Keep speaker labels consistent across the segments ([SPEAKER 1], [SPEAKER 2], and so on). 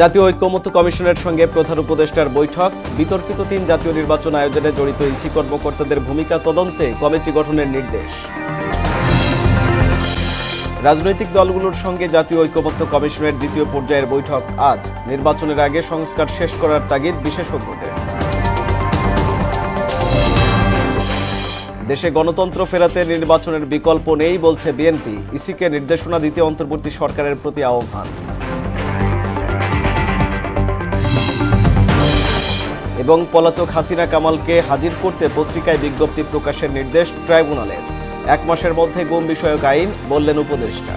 [SPEAKER 1] জাতীয় ঐক্যমত্য কমিশনের সঙ্গে প্রধান উপদেষ্টার বৈঠক। বিতর্কিত 3 জাতীয় নির্বাচন আয়োজনে জড়িত ইসি কর্মকর্তাদের ভূমিকা তদন্তে কমিটি গঠনের নির্দেশ। রাজনৈতিক দলগুলোর সঙ্গে জাতীয় ঐক্যমত্য কমিশনের দ্বিতীয় পর্যায়ের বৈঠক আজ। নির্বাচনের আগে সংস্কার শেষ করার তাগিদ বিশেষজ্ঞদের। দেশে গণতন্ত্র ফেরাতে নির্বাচনের বিকল্প নেই বলছে বিএনপি। ইসিকে নির্দেশনা দিতে অন্তর্বর্তী সরকারের প্রতি আহ্বান। এবং পলাতক হাসিনা কামালকে হাজির করতে পত্রিকায় বিজ্ঞপ্তি প্রকাশের নির্দেশ ট্রাইব্যুনালের। 1 মাসের মধ্যে গুম বিষয়ক আইন, বললেন উপদেষ্টা।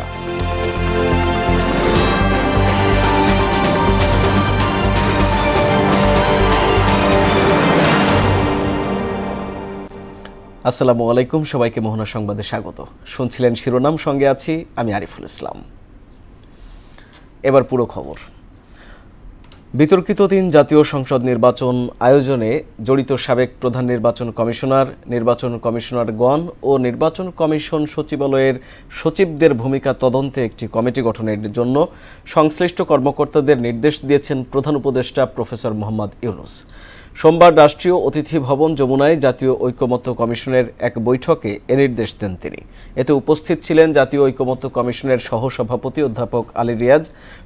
[SPEAKER 1] আসসালামু আলাইকুম, সবাইকে মোহনা সংবাদে স্বাগত। শুনছিলেন শিরোনাম, সঙ্গে আছি আমি আরিফুল ইসলাম। এবার পুরো খবর। বিতর্কিত 3 জাতীয় সংসদ নির্বাচন আয়োজনে জড়িত সাবেক প্রধান নির্বাচন কমিশনার, নির্বাচন কমিশনারগণ ও নির্বাচন কমিশন সচিবালয়ের সচিবদের ভূমিকা তদন্তে একটি কমিটি গঠনের জন্য সংশ্লিষ্ট কর্মকর্তাদের নির্দেশ দিয়েছেন প্রধান উপদেষ্টা প্রফেসর মোহাম্মদ ইউনূস। সোমবার রাষ্ট্রীয় অতিথি ভবন যমুনায় জাতীয় ঐক্যমত্য কমিশনের এক বৈঠকে এ নির্দেশ দেন তিনি। এতে উপস্থিত ছিলেন জাতীয় ঐক্যমত্য কমিশনের সহসভাপতি অধ্যাপক আলী রিয়াজ,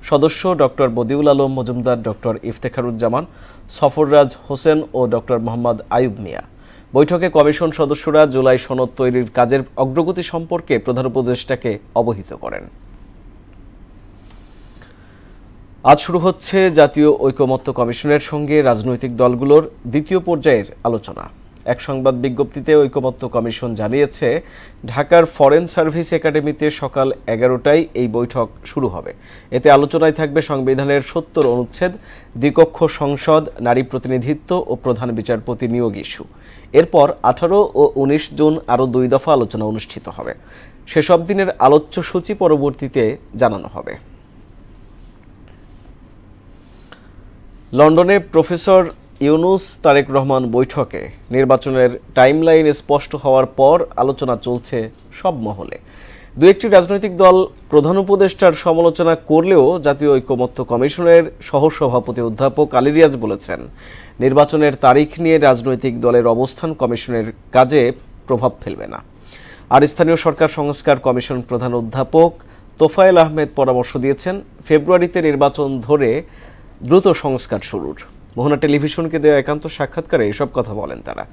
[SPEAKER 1] সদস্য ডক্টর বদিউল আলম মজুমদার, ডক্টর ইফতেখারুজ্জামান, সফররাজ হোসেন ও ডক্টর মোহাম্মদ আয়ুব মিয়া। বৈঠকে কমিশন সদস্যরা জুলাই সনদ তৈরির কাজের অগ্রগতি সম্পর্কে প্রধান উপদেষ্টাকে অবহিত করেন। আজ শুরু হচ্ছে জাতীয় ঐক্যমত্য কমিশনের সঙ্গে রাজনৈতিক দলগুলোর দ্বিতীয় পর্যায়ের আলোচনা। এক সংবাদ বিজ্ঞপ্তিতে ঐক্যমত্য কমিশন জানিয়েছে, ঢাকার ফরেন সার্ভিস একাডেমিতে সকাল 11টায় এই বৈঠক শুরু হবে। এতে আলোচনায় থাকবে সংবিধানের 70 অনুচ্ছেদ, দ্বিকক্ষ সংসদ, নারী প্রতিনিধিত্ব ও প্রধান বিচারপতি নিয়োগ ইস্যু। এরপর 18 ও 19 জুন আরও 2 দফা আলোচনা অনুষ্ঠিত হবে। সেসব দিনের আলোচ্য সূচি পরবর্তীতে জানানো হবে। লন্ডনে প্রফেসর ইউনূস তারেক রহমান বৈঠকে নির্বাচনের টাইমলাইন স্পষ্ট হওয়ার পর আলোচনা চলছে সব মহলে। 2-1টি রাজনৈতিক দল প্রধান উপদেষ্টার সমালোচনা করলেও জাতীয় ঐক্যমত্য কমিশনের সহসভাপতি অধ্যাপক আলী রিয়াজ বলেছেন, নির্বাচনের তারিখ নিয়ে রাজনৈতিক দলের অবস্থান কমিশনের কাজে প্রভাব ফেলবে না। আর স্থানীয় সরকার সংস্কার কমিশন প্রধান অধ্যাপক তোফায়েল আহমেদ পরামর্শ দিয়েছেন, ফেব্রুয়ারিতে নির্বাচন ধরে দ্রুত সংস্কার শুরুর। মোহনা টেলিভিশনকে দেওয়া একান্ত সাক্ষাৎকারে এসব কথা বলেন তারা।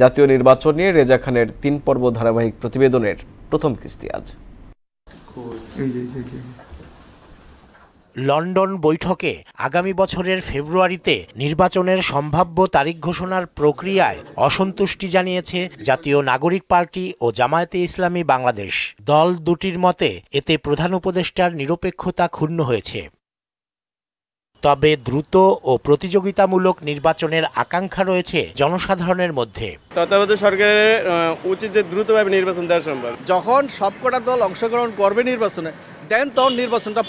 [SPEAKER 1] জাতীয় নির্বাচন নিয়ে রেজা খানের 3 পর্ব ধারাবাহিক প্রতিবেদনের প্রথম কিস্তি আজ।
[SPEAKER 2] লন্ডন বৈঠকে আগামী বছরের ফেব্রুয়ারিতে নির্বাচনের সম্ভাব্য তারিখ ঘোষণার প্রক্রিয়ায় অসন্তুষ্টি জানিয়েছে জাতীয় নাগরিক পার্টি ও জামায়াতে ইসলামী বাংলাদেশ। দল দুটির মতে এতে প্রধান উপদেষ্টার নিরপেক্ষতা ক্ষুণ্ণ হয়েছে। তবে দ্রুত ও প্রতিযোগিতামূলক নির্বাচনের আকাঙ্ক্ষা রয়েছে জনসাধারণের মধ্যে।
[SPEAKER 3] তত্ত্বাবধায়ক সরকারের উচিত যে দ্রুতভাবে নির্বাচন দেওয়া সম্ভব।
[SPEAKER 4] যখন সবকটা দল অংশগ্রহণ করবে নির্বাচনে, দেন তখন নির্বাচনটা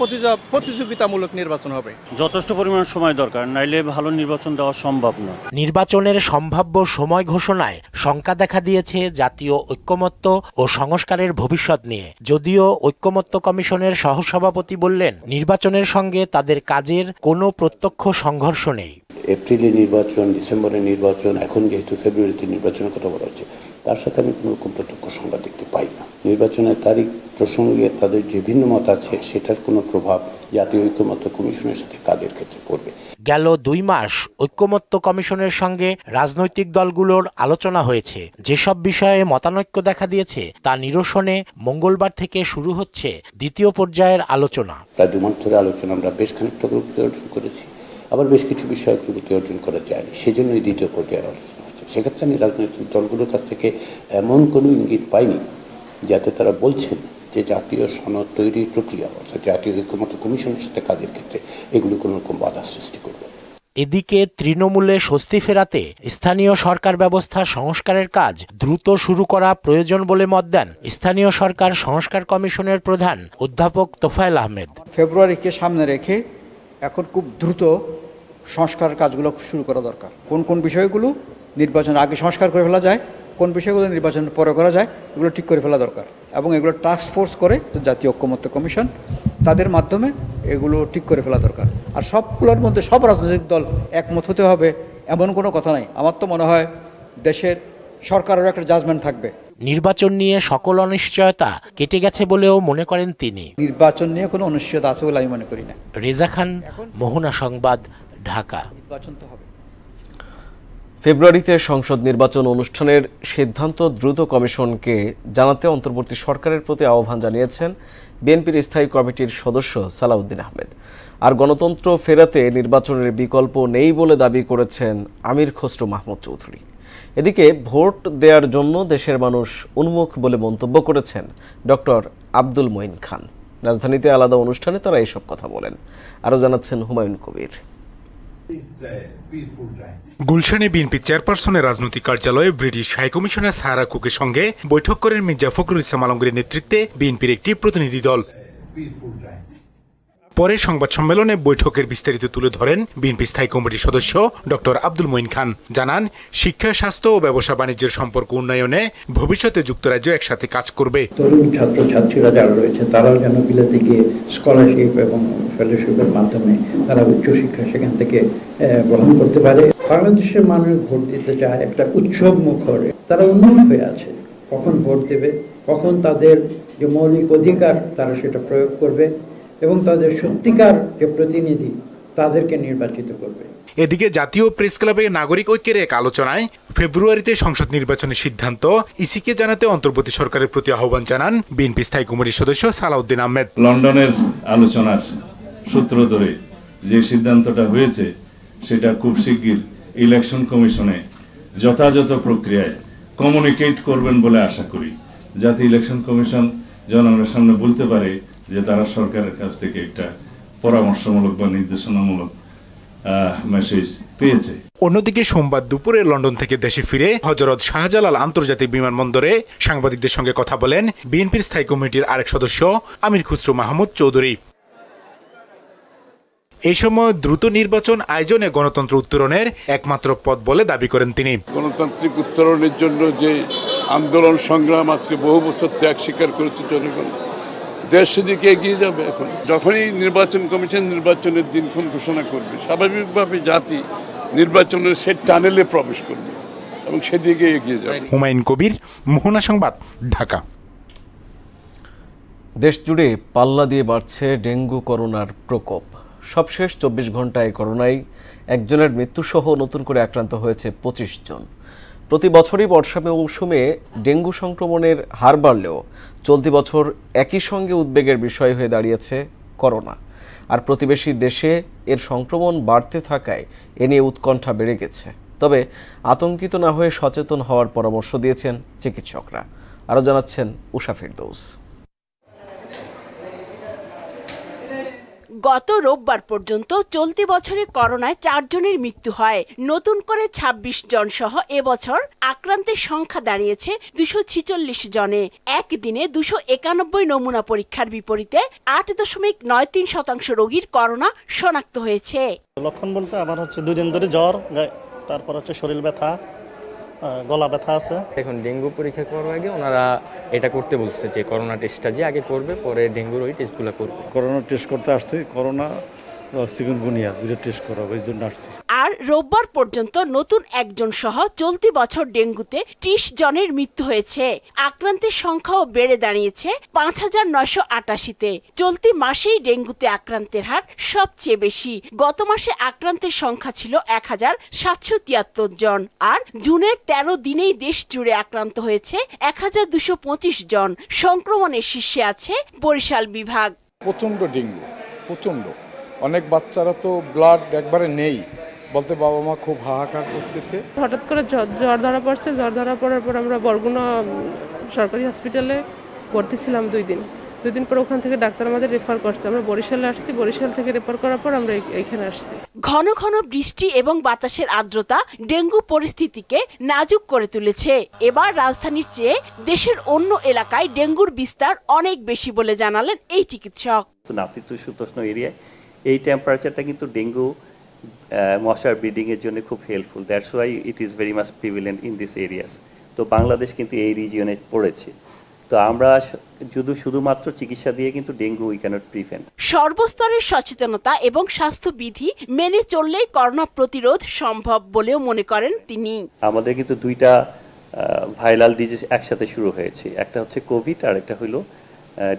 [SPEAKER 4] প্রতিযোগিতামূলক নির্বাচন হবে।
[SPEAKER 5] যথেষ্ট পরিমাণ সময় দরকার, নাইলে ভালো নির্বাচন দেওয়া সম্ভব না।
[SPEAKER 2] নির্বাচনের সম্ভাব্য সময় ঘোষণায় শঙ্কা দেখা দিয়েছে জাতীয় ঐক্যমত্য ও সংস্কারের ভবিষ্যৎ নিয়ে। যদিও ঐক্যমত্য কমিশনের সহসভাপতি বললেন, নির্বাচনের সঙ্গে তাদের কাজের কোনো প্রত্যক্ষ সংঘর্ষ নেই।
[SPEAKER 6] এপ্রিলে নির্বাচন, ডিসেম্বরে নির্বাচন, এখন যেহেতু ফেব্রুয়ারিতে নির্বাচনের কথা বলা হচ্ছে, তার সাথে আমি কোনো রকম প্রত্যক্ষ সংঘাত দেখতে পাই না। নির্বাচনের তারিখ প্রসঙ্গে তাদের যে ভিন্ন মত আছে, সেটার কোনো প্রভাব জাতীয় ঐক্যমত্য কমিশনের সাথে কাজের ক্ষেত্রে পড়বে।
[SPEAKER 2] গেল 2 মাস ঐক্যমত্য কমিশনের সঙ্গে রাজনৈতিক দলগুলোর আলোচনা হয়েছে। যেসব বিষয়ে মতানৈক্য দেখা দিয়েছে তা নিরসনে মঙ্গলবার থেকে শুরু হচ্ছে দ্বিতীয় পর্যায়ের আলোচনা।
[SPEAKER 6] প্রায় 2 মাস ধরে আলোচনা আমরা বেশ খানিকটা অগ্রগতি অর্জন করেছি, আবার বেশ কিছু বিষয়ে অগ্রগতি অর্জন করা যায়নি, সেজন্যই দ্বিতীয় পর্যায়ের আলোচনা হচ্ছে। সেক্ষেত্রে আমি রাজনৈতিক দলগুলোর কাছ থেকে এমন কোনো ইঙ্গিত পাইনি যাতে তারা বলছেন যে জাতীয় সনদ তৈরির প্রক্রিয়া, অর্থাৎ জাতীয় ঐক্যমত্য কমিশনের সাথে কাজের ক্ষেত্রে এগুলো কোনো রকম বাধা সৃষ্টি করবে।
[SPEAKER 2] এদিকে তৃণমূলে স্বস্তি ফেরাতে স্থানীয় সরকার ব্যবস্থা সংস্কারের কাজ দ্রুত শুরু করা প্রয়োজন বলে মত দেন স্থানীয় সরকার সংস্কার কমিশনের প্রধান অধ্যাপক তোফায়েল আহমেদ।
[SPEAKER 4] ফেব্রুয়ারিকে সামনে রেখে এখন খুব দ্রুত সংস্কার কাজগুলো শুরু করা দরকার। কোন কোন বিষয়গুলো নির্বাচনের আগে সংস্কার করে ফেলা যায়, কোন বিষয়গুলো নির্বাচনের পরে করা যায়, এগুলো ঠিক করে ফেলা দরকার। এবং এগুলো টাস্ক ফোর্স করে জাতীয় ঐক্যমত্য কমিশন তাদের মাধ্যমে এগুলো ঠিক করে ফেলা দরকার। আর সবগুলোর মধ্যে সব রাজনৈতিক দল একমত হতে হবে এমন কোনো কথা নাই। আমার তো মনে হয় দেশের সরকারেরও একটা জাজমেন্ট থাকবে।
[SPEAKER 2] নির্বাচন নিয়ে সকল অনিশ্চয়তা কেটে গেছে বলেও মনে করেন তিনি।
[SPEAKER 4] নির্বাচন নিয়ে কোনো অনিশ্চয়তা আছে বলে আমি মনে করি না।
[SPEAKER 2] রেজা খান, মোহনা সংবাদ, ঢাকা।
[SPEAKER 4] নির্বাচন তো হবে।
[SPEAKER 1] ফেব্রুয়ারিতে সংসদ নির্বাচন অনুষ্ঠানের সিদ্ধান্ত দ্রুত কমিশনকে জানাতে অন্তর্বর্তী সরকারের প্রতি আহ্বান জানিয়েছেন বিএনপির স্থায়ী কমিটির সদস্য সালাউদ্দিন আহমেদ। আর গণতন্ত্র ফেরাতে নির্বাচনের বিকল্প নেই বলে দাবি করেছেন আমির খসরু মাহমুদ চৌধুরী। এদিকে ভোট দেওয়ার জন্য দেশের মানুষ উন্মুখ বলে মন্তব্য করেছেন ডক্টর আব্দুল মঈন খান। রাজধানীতে আলাদা অনুষ্ঠানে তারা এসব কথা বলেন। আরও জানাচ্ছেন হুমায়ুন কবির।
[SPEAKER 7] গুলশানে বিএনপি চেয়ারপারসনের রাজনৈতিক কার্যালয়ে ব্রিটিশ হাইকমিশনার সাহারা কুকের সঙ্গে বৈঠক করেন মির্জা ফখরুল ইসলাম আলমগীরের নেতৃত্বে বিএনপির একটি প্রতিনিধি দল। পরে সংবাদ সম্মেলনে বৈঠকের বিস্তারিত তুলে ধরেন বিএনপি স্থায়ী কমিটির সদস্য ডক্টর আব্দুল মঈন খান। জানান, শিক্ষা, স্বাস্থ্য ও ব্যবসা বাণিজ্যের সম্পর্ক উন্নয়নে ভবিষ্যতে যুক্তরাজ্য একসাথে কাজ করবে।
[SPEAKER 8] তরুণ ছাত্রছাত্রীরা যারা রয়েছে তারাও যেন বিলেতে গিয়ে স্কলারশিপ এবং ফেলোশিপের মাধ্যমে তারা উচ্চশিক্ষা সেখান থেকে গ্রহণ করতে পারে। বাংলাদেশের মানুষ ভোট দিতে চায় একটা উৎসব মুখর, তারা উন্মুখ হয়ে আছে কখন ভোট দেবে, কখন তাদের যে মৌলিক অধিকার তারা সেটা প্রয়োগ করবে এবং তাদের সত্যিকার যে প্রতিনিধি তাদেরকে নির্বাচিত করবে।
[SPEAKER 7] এদিকে জাতীয় প্রেস ক্লাবে নাগরিক ঐক্যের এক আলোচনায় ফেব্রুয়ারিতে সংসদ নির্বাচনের সিদ্ধান্ত ইসিকে জানাতে অন্তর্বর্তী সরকারের প্রতি আহ্বান জানান বিএনপি স্থায়ী কমিটির সদস্য সালাউদ্দিন আহমেদ।
[SPEAKER 9] লন্ডনের আলোচনার সূত্র ধরে যে সিদ্ধান্তটা হয়েছে সেটা খুব শিগগির ইলেকশন কমিশনে যথাযথ প্রক্রিয়ায় কমিউনিকেট করবেন বলে আশা করি, যাতে ইলেকশন কমিশন জনগণের সামনে বলতে পারে যে তারা সরকারের কাছ থেকে একটা পরামর্শমূলক বা নির্দেশনামূলক মেসেজ পেয়েছে।
[SPEAKER 7] অন্যদিকে সোমবার দুপুরে লন্ডন থেকে দেশে ফিরে হযরত শাহজালাল আন্তর্জাতিক বিমানবন্দরে সাংবাদিকদের সঙ্গে কথা বলেন বিএনপির স্থায়ী কমিটির আরেক সদস্য আমির খসরু মাহমুদ চৌধুরী। এই সময় দ্রুত নির্বাচন আয়োজনে গণতন্ত্র উত্তরণের একমাত্র পথ বলে দাবি করেন তিনি।
[SPEAKER 10] গণতান্ত্রিক উত্তরণের জন্য যে আন্দোলন সংগ্রাম আজকে বহু বছর ত্যাগ স্বীকার করেছে জনগণ, দেশ সেদিকে এগিয়ে যাবে। এখন যখনই নির্বাচন কমিশন নির্বাচনের দিনক্ষণ ঘোষণা করবে, স্বাভাবিকভাবে জাতি নির্বাচনের সে টানেলে প্রবেশ করবে এবং সেদিকে এগিয়ে যাবে।
[SPEAKER 7] হুমায়ুন কবির, মোহনা সংবাদ, ঢাকা।
[SPEAKER 1] দেশ জুড়ে পাল্লা দিয়ে বাড়ছে ডেঙ্গু করোনার প্রকোপ। সবশেষ 24 ঘন্টায় করোনায় একজনের মৃত্যুসহ নতুন করে আক্রান্ত হয়েছে 25 জন। প্রতি বছরই বর্ষা মৌসুমে ডেঙ্গু সংক্রমণের হার বাড়লেও চলতি বছর একই সঙ্গে উদ্বেগের বিষয় হয়ে দাঁড়িয়েছে করোনা। আর প্রতিবেশী দেশে এর সংক্রমণ বাড়তে থাকায় এ নিয়ে উৎকণ্ঠা বেড়ে গেছে। তবে আতঙ্কিত না হয়ে সচেতন হওয়ার পরামর্শ দিয়েছেন চিকিৎসকরা। আরও জানাচ্ছেন উষা ফেরদৌস।
[SPEAKER 11] গত রোববার পর্যন্ত চলতি বছরে করোনায় 4 জনের মৃত্যু হয়। নতুন করে 26 জন সহ এবছর আক্রান্তের সংখ্যা দাঁড়িয়েছে 246 জনে। একদিনে 291 নমুনা পরীক্ষার বিপরীতে 8.93% রোগীর করোনা শনাক্ত হয়েছে।
[SPEAKER 5] লক্ষণ বলতে আমার 2 দিন ধরে জ্বর, তারপর শরীর ব্যথা, গলা ব্যথা আছে। এখন ডেঙ্গু পরীক্ষা করার আগে ওনারা এটা করতে বলছে যে করোনা টেস্টটা যে আগে করবে, পরে ডেঙ্গুর ওই টেস্টগুলো করবে। করোনা টেস্ট করতে আসছে, করোনা চিকুনগুনিয়া দুটো টেস্ট করাবো এই জন্য আসছে।
[SPEAKER 11] আর রোববার পর্যন্ত নতুন একজন সহ চলতি বছর ডেঙ্গুতে 30 জনের মৃত্যু হয়েছে। আক্রান্তের সংখ্যাও বেড়ে দাঁড়িয়েছে 5988-তে। চলতি মাসেই ডেঙ্গুতে আক্রান্তের হার সবচেয়ে বেশি। গত মাসে আক্রান্তের সংখ্যা ছিল 1773 জন। আর জুনের 13 দিনেই দেশ জুড়ে আক্রান্ত হয়েছে 1225 জন। সংক্রমণের শীর্ষে আছে বরিশাল বিভাগ।
[SPEAKER 12] প্রচণ্ড ডেঙ্গু, প্রচণ্ড। অনেক বাচ্চারা তো ব্লাড একবারে নেই বলতে বাবা মা খুব হাহাকার করতেছে।
[SPEAKER 13] হঠাৎ করে জ্বর ধরা পড়ছে। জ্বর ধরা পড়ার পর আমরা বরগুনা সরকারি হসপিটালে ভর্তি ছিলাম 2 দিন। 2 দিন পর ওখান থেকে ডাক্তার আমাদের রেফার করছে। আমরা বরিশালে আসছি, বরিশাল থেকে রেফার করার পর আমরা এইখানে আসছি।
[SPEAKER 11] ঘন ঘন বৃষ্টি এবং বাতাসের আর্দ্রতা ডেঙ্গু পরিস্থিতিকে নাজুক করে তুলেছে। এবার রাজধানীর চেয়ে দেশের অন্য এলাকায় ডেঙ্গুর বিস্তার অনেক বেশি বলে জানালেন এই চিকিৎসক।
[SPEAKER 14] নাতিশীতোষ্ণ এরিয়ায় এই টেম্পারেচারটা কিন্তু ডেঙ্গু মশার ব্রিডিং এর জন্য খুব helpful. That's why it is very much prevalent in this areas. তো বাংলাদেশ কিন্তু এই রিজিয়নে পড়েছে। তো আমরা শুধুমাত্র চিকিৎসা দিয়ে কিন্তু ডেঙ্গু উই ক্যানট প্রিভেন্ট।
[SPEAKER 11] সর্বস্তরের সচেতনতা এবং স্বাস্থ্যবিধি মেনে চললেই করোনা প্রতিরোধ সম্ভব বলেও মনে করেন তিনি।
[SPEAKER 14] আমাদের কিন্তু দুইটা ভাইরাল ডিজিজ একসাথে শুরু হয়েছে, একটা হচ্ছে কোভিড আর একটা হলো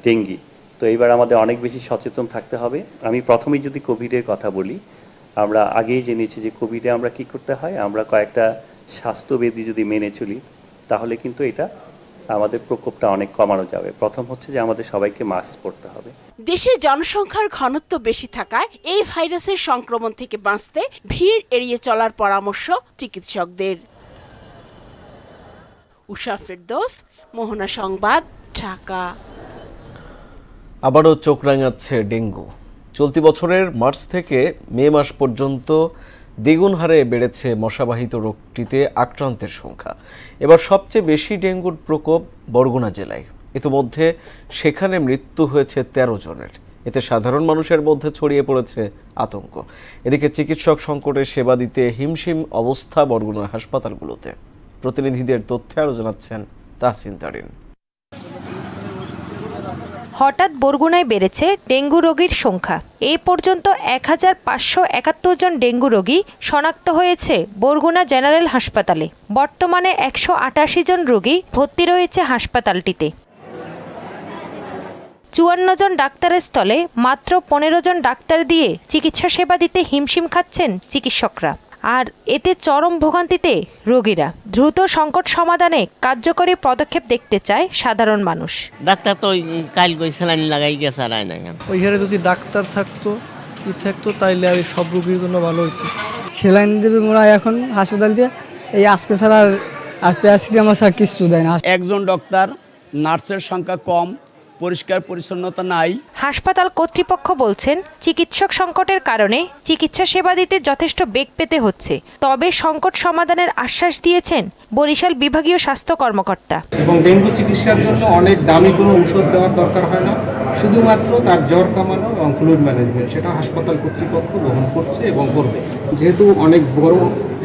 [SPEAKER 14] ডেঙ্গি। তো এইবার আমাদের অনেক বেশি সচেতন থাকতে হবে। আমি প্রথমেই যদি কোভিডের কথা বলি, আমরা আগেই জেনেছি যে কোভিডে আমরা কি করতে হয়, আমরা কয়েকটা স্বাস্থ্যবিধি যদি মেনে চলি তাহলে কিন্তু এটা আমাদের প্রকোপটা অনেক কমানো যাবে। প্রথম হচ্ছে যে আমাদের সবাইকে মাস্ক পরতে হবে।
[SPEAKER 11] দেশে জনসংখ্যার ঘনত্ব বেশি থাকায় এই ভাইরাসের সংক্রমণ থেকে বাঁচতে ভিড় এড়িয়ে চলার পরামর্শ চিকিৎসকদের। উষা ফেরদৌস, মোহনা সংবাদ, ঢাকা।
[SPEAKER 1] আবারও চোখ রাঙাচ্ছে ডেঙ্গু। চলতি বছরের মার্চ থেকে মে মাস পর্যন্ত দ্বিগুণ হারে বেড়েছে মশাবাহিত রোগটিতে আক্রান্তের সংখ্যা। এবার সবচেয়ে বেশি ডেঙ্গুর প্রকোপ বরগুনা জেলায়। ইতিমধ্যে সেখানে মৃত্যু হয়েছে 13 জনের। এতে সাধারণ মানুষের মধ্যে ছড়িয়ে পড়েছে আতঙ্ক। এদিকে চিকিৎসক সংকটের সেবা দিতে হিমশিম অবস্থা বরগুনা হাসপাতালগুলোতে। প্রতিনিধিদের তথ্যে আরও জানাচ্ছেন তাহসিন তারিন।
[SPEAKER 15] হঠাৎ বরগুনায় বেড়েছে ডেঙ্গু রোগীর সংখ্যা। এই পর্যন্ত 1571 জন ডেঙ্গু রোগী শনাক্ত হয়েছে বরগুনা জেনারেল হাসপাতালে। বর্তমানে 188 জন রোগী ভর্তি রয়েছে হাসপাতালটিতে। 54 জন ডাক্তারের স্থলে মাত্র 15 জন ডাক্তার দিয়ে চিকিৎসা সেবা দিতে হিমশিম খাচ্ছেন চিকিৎসকরা। আর এতে চরম ভোগান্তিতে রোগীরা। দ্রুত সংকট সমাধানে কার্যকরী পদক্ষেপ দেখতে চায় সাধারণ মানুষ।
[SPEAKER 16] ডাক্তার তো কাল কই স্যালাইন লাগাই গেছে আর না,
[SPEAKER 17] ওইখানে যদি ডাক্তার থাকতো তাইলে আর সব রোগীর জন্য ভালো হতো। স্যালাইন দেবে মোরা এখন হাসপাতাল দিয়ে, এই আজকে ছাড়া আর প্যারাসিটামল ছাড়া কিছু দেয় না।
[SPEAKER 18] একজন ডক্টর, নার্সের সংখ্যা কম, পরিষ্কার পরিচ্ছন্নতা নাই।
[SPEAKER 15] হাসপাতাল কর্তৃপক্ষ বলছেন চিকিৎসক সংকটের কারণে চিকিৎসা সেবা দিতে যথেষ্ট বেগ পেতে হচ্ছে। তবে সংকট সমাধানের আশ্বাস দিয়েছেন বরিশাল বিভাগীয় স্বাস্থ্য কর্মকর্তা।
[SPEAKER 19] এবং ডেঙ্গু চিকিৎসার জন্য অনেক দামি কোনো ঔষধ দেওয়ার দরকার হয় না, শুধুমাত্র তার জ্বর কমানো এবং ফ্লুইড ম্যানেজমেন্ট, সেটা হাসপাতাল কর্তৃপক্ষ গ্রহণ করছে এবং করবে। যেহেতু অনেক বড়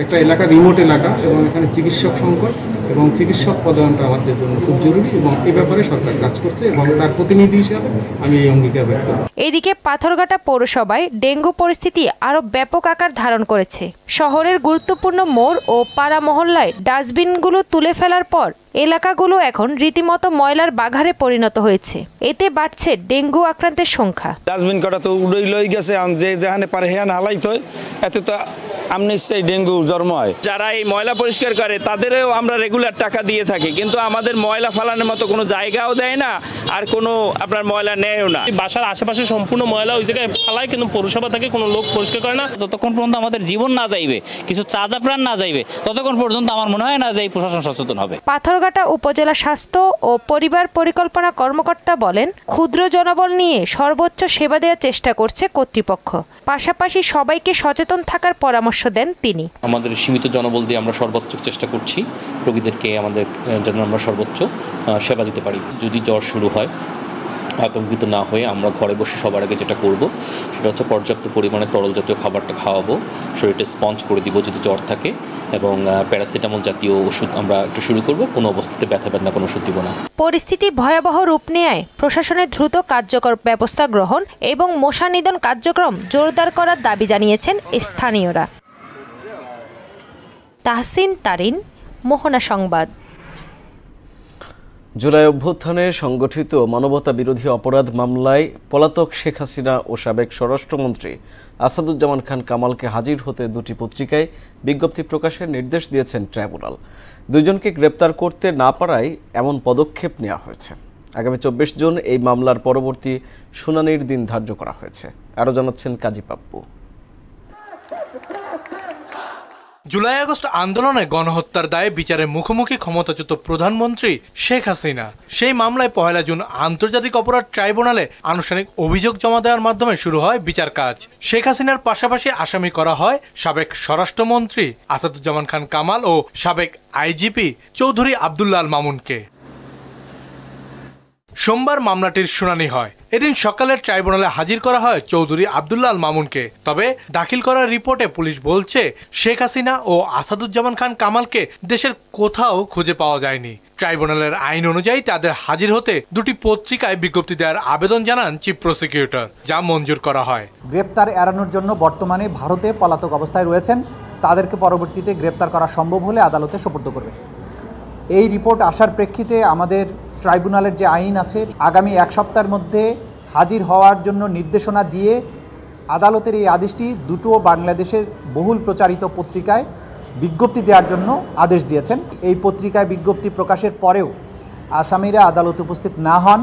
[SPEAKER 19] একটা এলাকা, রিমোট এলাকা, এবং এখানে চিকিৎসক সংকট এবং চিকিৎসক পদায়নটা আমাদের জন্য খুব জরুরি, এবং এই ব্যাপারে সরকার কাজ করছে এবং তার প্রতিনিধি হিসাবে আমি এই অঙ্গীকার ব্যক্ত করি।
[SPEAKER 15] এদিকে পাথরঘাটা পৌরসভায় ডেঙ্গু পরিস্থিতি আরো ব্যাপক আকার ধারণ করেছে। শহরের গুরুত্বপূর্ণ মোড় ও পাড়া মহল্লায় ডাস্টবিনগুলো তুলে ফেলার পর এলাকাগুলো এখন রীতিমতো ময়লার বাঘারে পরিণত হয়েছে। এতে বাড়ছে ডেঙ্গু আক্রান্তের সংখ্যা।
[SPEAKER 20] ডাস্টবিন কটা তো উড়ই লই গেছে, যে যেখানে পারে হেয়ান হালাইতে হয়, এতে তো আমনি সেই ডেঙ্গু জন্ম হয়।
[SPEAKER 21] যারা এই ময়লা পরিষ্কার করে তাদেরও আমরা রেগুলার টাকা দিয়ে থাকি, কিন্তু আমাদের ময়লা ফেলানোর মতো কোনো জায়গাও দেয় না, আর কোনো আপনার ময়লা নেয়ও না।
[SPEAKER 22] বাসার আশেপাশে সম্পূর্ণ ময়লা ওই জায়গায় ফেলায়, কিন্তু পৌরসভা থেকে কোনো লোক পরিষ্কার করে না।
[SPEAKER 23] যতক্ষণ পর্যন্ত আমাদের জীবন না যাইবে, কিছু চাঁদা প্রাণ না যাইবে, ততক্ষণ পর্যন্ত আমার মনে হয় না যে এই প্রশাসন সচেতন হবে।
[SPEAKER 15] পাথরঘাটা উপজেলা স্বাস্থ্য ও পরিবার পরিকল্পনা কর্মকর্তা বলেন, ক্ষুদ্র জনবল নিয়ে সর্বোচ্চ সেবা দেওয়ার চেষ্টা করছে কর্তৃপক্ষ। পাশাপাশি সবাইকে সচেতন থাকার পরামর্শ দেন তিনি।
[SPEAKER 24] আমাদের সীমিত জনবল দিয়ে আমরা সর্বোচ্চ চেষ্টা করছি রোগীদেরকে আমাদের যেন আমরা সর্বোচ্চ সেবা দিতে পারি। যদি জ্বর শুরু হয় আতঙ্কিত না হয়ে আমরা ঘরে বসে সবার আগে যেটা করব সেটা হচ্ছে পর্যাপ্ত পরিমাণে তরল জাতীয় খাবারটা খাওয়াবো, শরীরটা স্পঞ্জ করে দিব যদি জ্বর থাকে, এবং প্যারাসিটামল জাতীয় ওষুধ আমরা একটু শুরু করব। কোনো অবস্থাতে ব্যথা বেদনা কোনো ওষুধ দিব না।
[SPEAKER 15] পরিস্থিতি ভয়াবহ রূপ নেয় প্রশাসনের দ্রুত কার্যকর ব্যবস্থা গ্রহণ এবং মশা নিধন কার্যক্রম জোরদার করার দাবি জানিয়েছেন স্থানীয়রা। তাহসিন তারিন, মোহনা সংবাদ।
[SPEAKER 1] জুলাই অভ্যুত্থানে সংগঠিত মানবতা বিরোধী অপরাধ মামলায় পলাতক শেখ হাসিনা ও সাবেক স্বরাষ্ট্রমন্ত্রী আসাদুজ্জামান খান কামালকে হাজির হতে দুটি পত্রিকায় বিজ্ঞপ্তি প্রকাশের নির্দেশ দিয়েছেন ট্রাইব্যুনাল। দুইজনকে গ্রেপ্তার করতে না পারায় এমন পদক্ষেপ নেওয়া হয়েছে। আগামী 24 জুন এই মামলার পরবর্তী শুনানির দিন ধার্য করা হয়েছে। আরও জানাচ্ছেন কাজী পাপ্পু।
[SPEAKER 25] জুলাই আগস্ট আন্দোলনে গণহত্যার দায়ে বিচারের মুখোমুখি ক্ষমতাচ্যুত প্রধানমন্ত্রী শেখ হাসিনা সেই মামলায় 1 জুন আন্তর্জাতিক অপরাধ ট্রাইব্যুনালে আনুষ্ঠানিক অভিযোগ জমা দেওয়ার মাধ্যমে শুরু হয় বিচার কাজ। শেখ হাসিনার পাশাপাশি আসামি করা হয় সাবেক স্বরাষ্ট্রমন্ত্রী আসাদুজ্জামান খান কামাল ও সাবেক আইজিপি চৌধুরী আব্দুল্লাহ আল মামুনকে। সোমবার মামলাটির শুনানি হয়। এদিন সকালে ট্রাইব্যুনালে হাজির করা হয় চৌধুরী আব্দুল্লাহ আল মামুনকে। তবে দাখিল করা রিপোর্টে পুলিশ বলছে শেখ হাসিনা ও আসাদুজ্জামান খান কামালকে দেশের কোথাও খুঁজে পাওয়া যায়নি। ট্রাইব্যুনালের আইন অনুযায়ী তাদের হাজির হতে দুটি পত্রিকায় বিজ্ঞপ্তি দেওয়ার আবেদন জানান চিফ প্রসিকিউটর, যা মঞ্জুর করা হয়।
[SPEAKER 2] গ্রেপ্তার এড়ানোর জন্য বর্তমানে ভারতে পলাতক অবস্থায় রয়েছেন, তাদেরকে পরবর্তীতে গ্রেপ্তার করা সম্ভব হলে আদালতে সোপর্দ করবে। এই রিপোর্ট আসার প্রেক্ষিতে আমাদের ট্রাইব্যুনালের যে আইন আছে, আগামী 1 সপ্তাহের মধ্যে হাজির হওয়ার জন্য নির্দেশনা দিয়ে আদালতের এই আদেশটি দুটো বাংলাদেশের বহুল প্রচারিত পত্রিকায় বিজ্ঞপ্তি দেওয়ার জন্য আদেশ দিয়েছেন। এই পত্রিকায় বিজ্ঞপ্তি প্রকাশের পরেও আসামিরা আদালতে উপস্থিত না হন,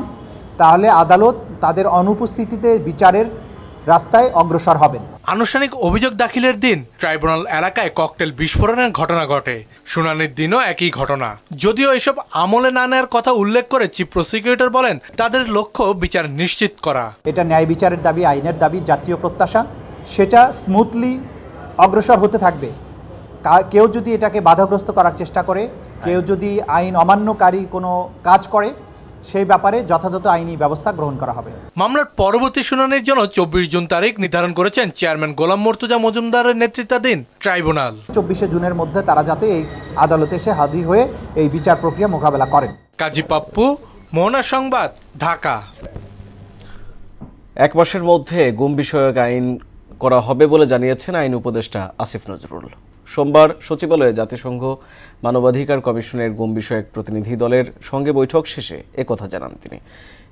[SPEAKER 2] তাহলে আদালত তাদের অনুপস্থিতিতে বিচারের রাস্তায় অগ্রসর হবেন।
[SPEAKER 25] আনুষ্ঠানিক অভিযোগ দাখিলের দিন ট্রাইব্যুনাল এলাকায় ককটেল বিস্ফোরণের ঘটনা ঘটে। শুনানির দিনও একই ঘটনা। যদিও এসব আমলে না নেওয়ার কথা উল্লেখ করে চিফ প্রসিকিউটর বলেন, তাদের লক্ষ্য বিচার নিশ্চিত করা।
[SPEAKER 2] এটা ন্যায় বিচারের দাবি, আইনের দাবি, জাতীয় প্রত্যাশা, সেটা স্মুথলি অগ্রসর হতে থাকবে। কেউ যদি এটাকে বাধাগ্রস্ত করার চেষ্টা করে, কেউ যদি আইন অমান্যকারী কোনো কাজ করে, সেই ব্যাপারে যথাযথ আইনি ব্যবস্থা গ্রহণ করা হবে।
[SPEAKER 25] মামলার পরবর্তী শুনানির জন্য 24 জুন তারিখ নির্ধারণ করেছেন চেয়ারম্যান গোলাম মর্তুজা মজুমদারের নেতৃত্বাধীন ট্রাইব্যুনাল।
[SPEAKER 2] 24 জুনের মধ্যে তারা যাতে এই আদালতে এসে হাজির হয়ে এই বিচার প্রক্রিয়া মোকাবেলা করেন।
[SPEAKER 25] কাজী পাপ্পু, মোহনা সংবাদ, ঢাকা।
[SPEAKER 1] 1 মাসের মধ্যে গুম বিষয়ক আইন করা হবে বলে জানিয়েছেন আইন উপদেষ্টা আসিফ নজরুল। সোমবার সচিবালয়ে জাতিসংঘ মানবাধিকার কমিশনের গুম বিষয়ক প্রতিনিধি দলের সঙ্গে বৈঠক শেষে একথা জানান তিনি।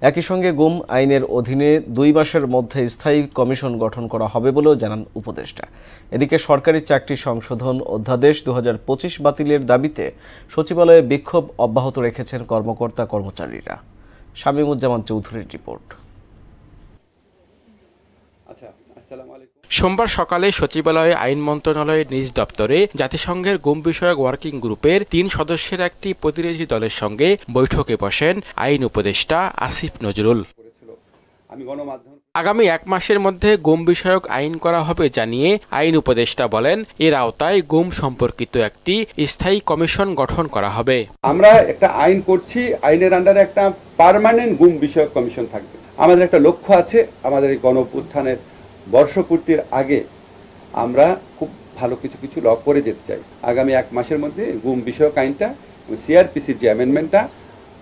[SPEAKER 1] একই সঙ্গে গুম আইনের অধীনে 2 মাসের মধ্যে স্থায়ী কমিশন গঠন করা হবে বলেও জানান উপদেষ্টা। এদিকে সরকারি চাকরি সংশোধন অধ্যাদেশ 2025 বাতিলের দাবিতে সচিবালয়ে বিক্ষোভ অব্যাহত রেখেছেন কর্মকর্তা কর্মচারীরা। শামীমুজ্জামান চৌধুরীর রিপোর্ট।
[SPEAKER 3] সোমবার সকালে সচিবালয়ে আইন মন্ত্রণালয়ের নিজ দপ্তরে জাতিসংঘের গুম বিষয়ক ওয়ার্কিং গ্রুপের 3 সদস্যের একটি প্রতিনিধি দলের সঙ্গে বৈঠকে বসেন আইন উপদেষ্টা আসিফ নজরুল। আগামী 1 মাসের মধ্যে গুম বিষয়ক আইন করা হবে জানিয়ে আইন উপদেষ্টা বলেন, এর আওতায় গুম সম্পর্কিত একটি স্থায়ী কমিশন গঠন করা হবে।
[SPEAKER 4] আমরা একটা আইন করছি, আইনের আন্ডারে একটা পার্মানেন্ট গুম বিষয়ক কমিশন থাকবে। আমাদের একটা লক্ষ্য আছে, আমাদের এই গণঅভ্যুত্থানের বর্ষপূর্তির আগে আমরা খুব ভালো কিছু ল করে যেতে চাই। আগামী 1 মাসের মধ্যে গুম বিষয়ক আইনটা, সিআরপিসির যে অ্যামেন্ডমেন্টটা,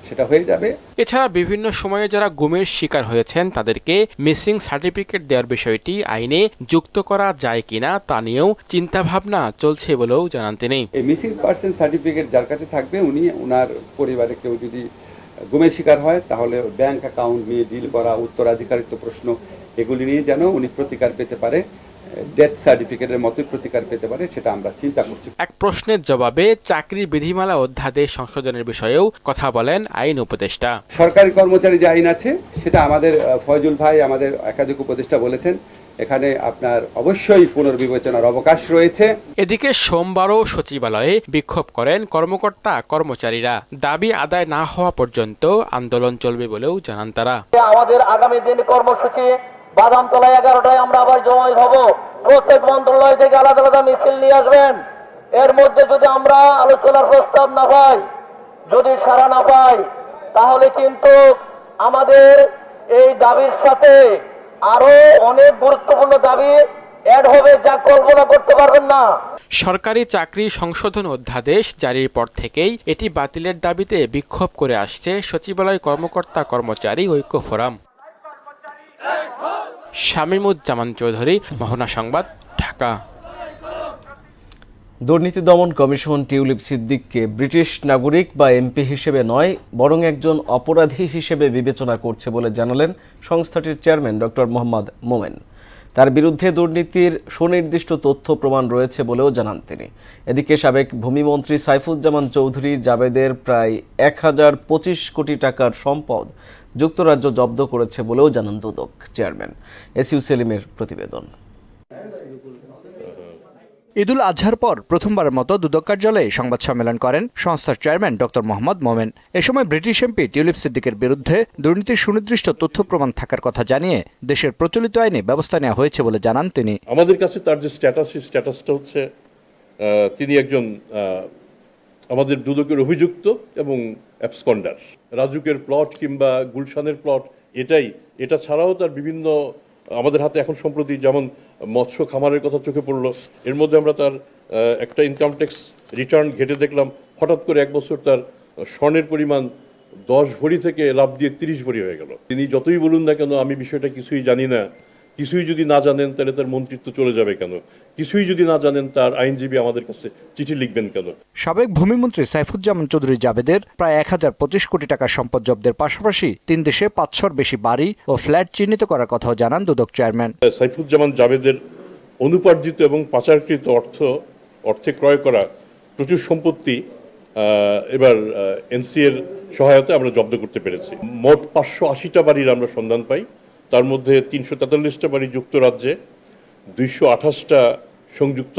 [SPEAKER 4] সেটা হয়ে যাবে।
[SPEAKER 3] এছাড়া বিভিন্ন সময়ে যারা গুমের শিকার হয়েছেন তাদেরকে মিসিং সার্টিফিকেট দেওয়ার বিষয়টি আইনে যুক্ত করা যায় কিনা তা নিয়েও চিন্তাভাবনা চলছে বলেও জানান তিনি।
[SPEAKER 4] এই মিসিং পার্সন সার্টিফিকেট যার কাছে থাকবে, উনি ওনার পরিবারে কেউ যদি গুমের শিকার হয়, তাহলে ব্যাংক অ্যাকাউন্ট নিয়ে ডিল করা, উত্তরাধিকারিত্ব প্রশ্ন, এগুলি নিয়ে যেন উনি প্রতিকার পেতে পারে, ডেথ সার্টিফিকেটের মতোই প্রতিকার পেতে পারে, সেটা আমরা চিন্তা করছি।
[SPEAKER 3] এক প্রশ্নের জবাবে চাকরি বিধিমালা অধ্যাদেশ সংশোধনের বিষয়েও কথা বলেন আইন উপদেষ্টা।
[SPEAKER 4] সরকারি কর্মচারী যে আইন আছে, সেটা আমাদের ফয়জুল ভাই, আমাদের একাধিক উপদেষ্টা বলেছেন, এখানে আপনার অবশ্যই পুনর্বিবেচনার অবকাশ রয়েছে।
[SPEAKER 3] এদিকে সোমবারও সচিবালয়ে বিক্ষোভ করেন কর্মকর্তা কর্মচারীরা। দাবি আদায় না হওয়া পর্যন্ত আন্দোলন চলবে বলেও জানান তারা।
[SPEAKER 6] আমাদের আগামী দিন কর্মসূচি বাদামতলায় 11টায় আমরা আবার জমায়েত হব। প্রত্যেক মন্ত্রণালয় থেকে আলাদা আলাদা মিছিল নিয়ে আসবেন। এর মধ্যে যদি আমরা আলোচনার প্রস্তাব না পাই, যদি সাড়া না পাই, তাহলে কিন্তু আমাদের এই দাবির সাথে আরো অনেক গুরুত্বপূর্ণ দাবি অ্যাড হবে, যা কল্পনা করতে পারবেন না।
[SPEAKER 3] সরকারি চাকরি সংশোধন অধ্যাদেশ জারির পর থেকেই এটি বাতিলের দাবিতে বিক্ষোভ করে আসছে সচিবালয় কর্মকর্তা কর্মচারী ঐক্য ফোরাম। শামীমুজ্জামান চৌধুরী, মোহনা সংবাদ, ঢাকা।
[SPEAKER 1] দুর্নীতি দমন কমিশন টিউলিপ সিদ্দিককে ব্রিটিশ নাগরিক বা এমপি হিসেবে নয়, বরং একজন অপরাধী হিসেবে বিবেচনা করছে বলে জানালেন সংস্থাটির চেয়ারম্যান ডক্টর মোহাম্মদ মোমেন। তার বিরুদ্ধে দুর্নীতির সুনির্দিষ্ট তথ্য প্রমাণ রয়েছে বলেও জানান তিনি। এদিকে সাবেক ভূমিমন্ত্রী সাইফুজ্জামান চৌধুরী জাবেদের প্রায় 1025 কোটি টাকার সম্পদ যুক্তরাজ্য জব্দ করেছে বলেও জানান দুদক চেয়ারম্যান। এসইউ সেলিমের প্রতিবেদন।
[SPEAKER 8] ঈদুল আজহার পর প্রথমবারের মতো দুদক কার্যালয়ে সংবাদ সম্মেলন করেন সংস্থার চেয়ারম্যান ডক্টর মোহাম্মদ মোমেন। এ সময় ব্রিটিশ এমপি টিউলিপ সিদ্দিকের বিরুদ্ধে দুর্নীতির সুনির্দিষ্ট তথ্য প্রমাণ থাকার কথা জানিয়ে দেশের প্রচলিত আইনে ব্যবস্থা নেওয়া হয়েছে বলে জানান তিনি।
[SPEAKER 26] আমাদের কাছে তার যে স্ট্যাটাসটা হচ্ছে তিনি একজন আমাদের দুদকের অভিযুক্ত এবং অ্যাবসকন্ডার। রাজুকের প্লট কিংবা গুলশানের প্লট এটা ছাড়াও তার বিভিন্ন আমাদের হাতে এখন সম্প্রতি যেমন মৎস্য খামারের কথা চোখে পড়লো, এর মধ্যে আমরা তার একটা ইনকাম ট্যাক্স রিটার্ন ঘেটে দেখলাম হঠাৎ করে 1 বছর তার স্বর্ণের পরিমাণ 10 ভরি থেকে লাভ দিয়ে 30 ভরি হয়ে গেল। তিনি যতই বলুন না কেন আমি বিষয়টা কিছুই জানি না, কিছুই যদি না জানেন তাহলে তার মন্ত্রিত্ব চলে যাবে কেন, কিছুই যদি না জানেন তার আইনজীবী আমাদের কাছে চিঠি লিখবেন কেন।
[SPEAKER 8] সাবেক ভূমিমন্ত্রী সাইফুজ্জামান চৌধুরী জাবেদের প্রায় 1025 কোটি টাকার সম্পদ জব্দের পাশাপাশি 3 দেশে 500-র বেশি বাড়ি ও ফ্ল্যাট চিহ্নিত করার কথাও জানান দুদক চেয়ারম্যান।
[SPEAKER 26] সাইফুজ্জামান জাবেদের অনুপার্জিত এবং পাচারকৃত অর্থে ক্রয় করা প্রচুর সম্পত্তি এবার এনসি এর সহায়তায় আমরা জব্দ করতে পেরেছি। মোট 580টা বাড়ির আমরা সন্ধান পাই, তার মধ্যে 343টা বাড়ি যুক্তরাজ্যে, 228টা সংযুক্ত